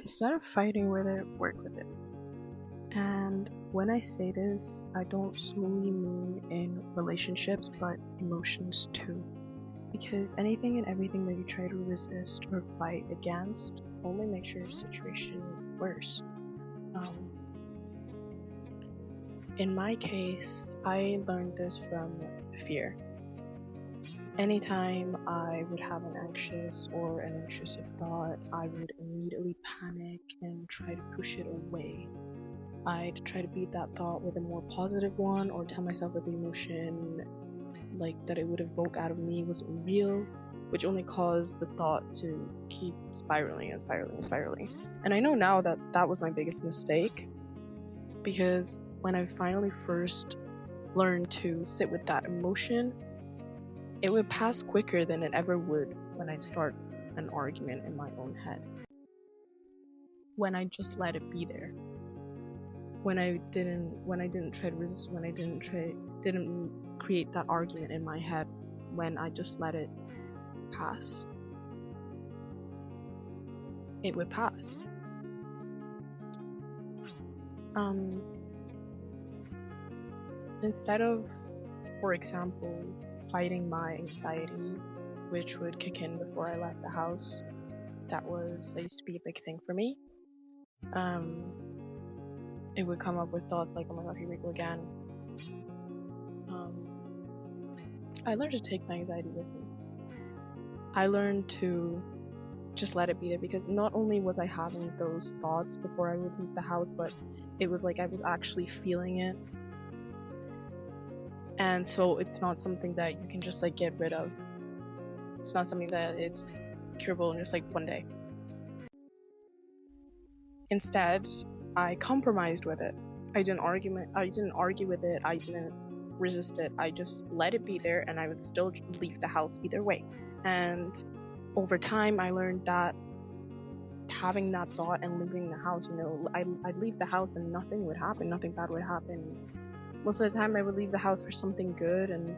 Instead of fighting with it, work with it. And when I say this, I don't solely mean in relationships, but emotions too. Because anything and everything that you try to resist or fight against only makes your situation worse. In my case, I learned this from fear. Anytime I would have an anxious or an intrusive thought, I would immediately panic and try to push it away. I'd try to beat that thought with a more positive one, or tell myself that the emotion that it would evoke out of me wasn't real, which only caused the thought to keep spiraling and spiraling and spiraling. And I know now that that was my biggest mistake, because when I finally first learned to sit with that emotion, it would pass quicker than it ever would when I'd start an argument in my own head. When I just let it be there. When I didn't try to resist, when I didn't create that argument in my head, when I just let it pass, it would pass. Instead of, for example, fighting my anxiety, which would kick in before I left the house, that used to be a big thing for me. It would come up with thoughts like, oh my god, here we go again. I learned to take my anxiety with me. I learned to just let it be there, because not only was I having those thoughts before I would leave the house, but it was like I was actually feeling it. And so it's not something that you can just get rid of. It's not something that is curable in just one day. Instead, I compromised with it. I didn't argue with it. I didn't resist it. I just let it be there, and I would still leave the house either way. And over time, I learned that having that thought and leaving the house, I'd leave the house and nothing would happen. Nothing bad would happen. Most of the time, I would leave the house for something good, and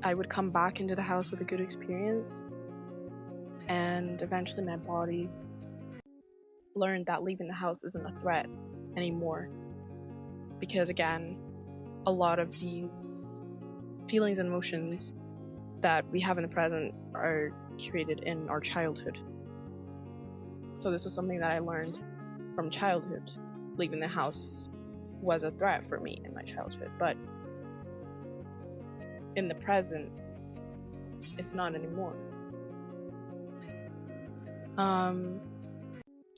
I would come back into the house with a good experience. And eventually, my body learned that leaving the house isn't a threat anymore, because again, a lot of these feelings and emotions that we have in the present are created in our childhood. So this was something that I learned from childhood. Leaving the house was a threat for me in my childhood, but in the present, it's not anymore.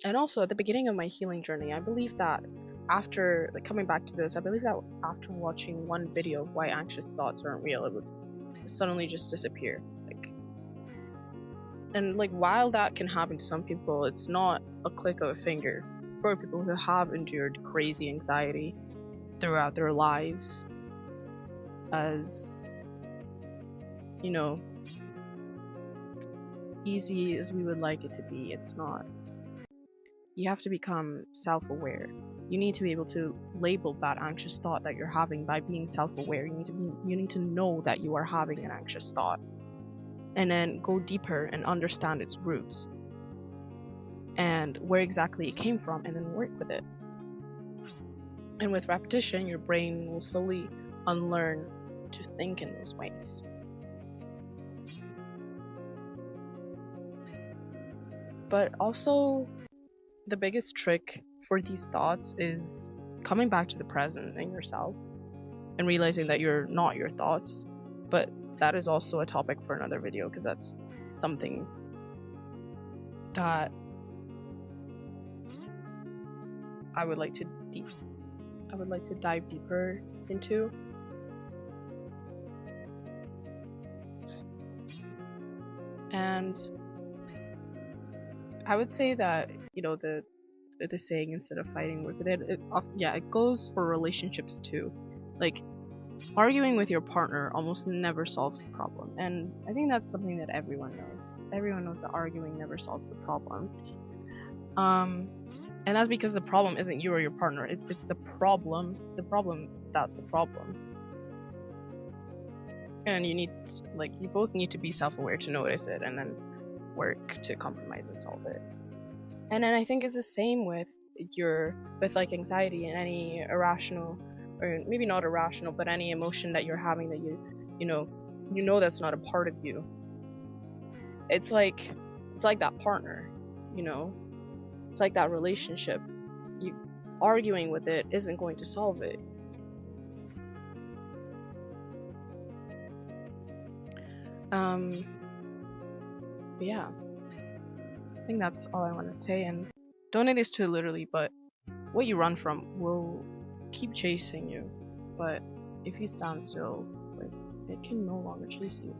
And also, at the beginning of my healing journey, I believe that after coming back to this, I believe that after watching one video of why anxious thoughts aren't real, it would suddenly just disappear. And while that can happen to some people, it's not a click of a finger. For people who have endured crazy anxiety throughout their lives, as easy as we would like it to be, it's not. You have to become self-aware. You need to be able to label that anxious thought that you're having by being self-aware. You need to know that you are having an anxious thought, and then go deeper and understand its roots and where exactly it came from, and then work with it. And with repetition, your brain will slowly unlearn to think in those ways. But also, the biggest trick for these thoughts is coming back to the present in yourself and realizing that you're not your thoughts. But that is also a topic for another video, because that's something that I would like to dive deeper into. And I would say that the saying, instead of fighting with it, it goes for relationships too. Arguing with your partner almost never solves the problem, and I think that's something that everyone knows. Everyone knows that arguing never solves the problem. And that's because the problem isn't you or your partner. It's the problem. The problem, that's the problem. And you both need to be self-aware to notice it, and then work to compromise and solve it. And then I think it's the same with like anxiety and any irrational, or maybe not irrational, but any emotion that you're having that you know that's not a part of you. It's like that partner, you know. It's like that relationship. You arguing with it isn't going to solve it. Yeah. I think that's all I want to say. And donate this to literally, but what you run from will keep chasing you. But if you stand still, like, it can no longer chase you.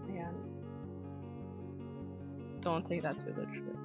And don't take that too literally.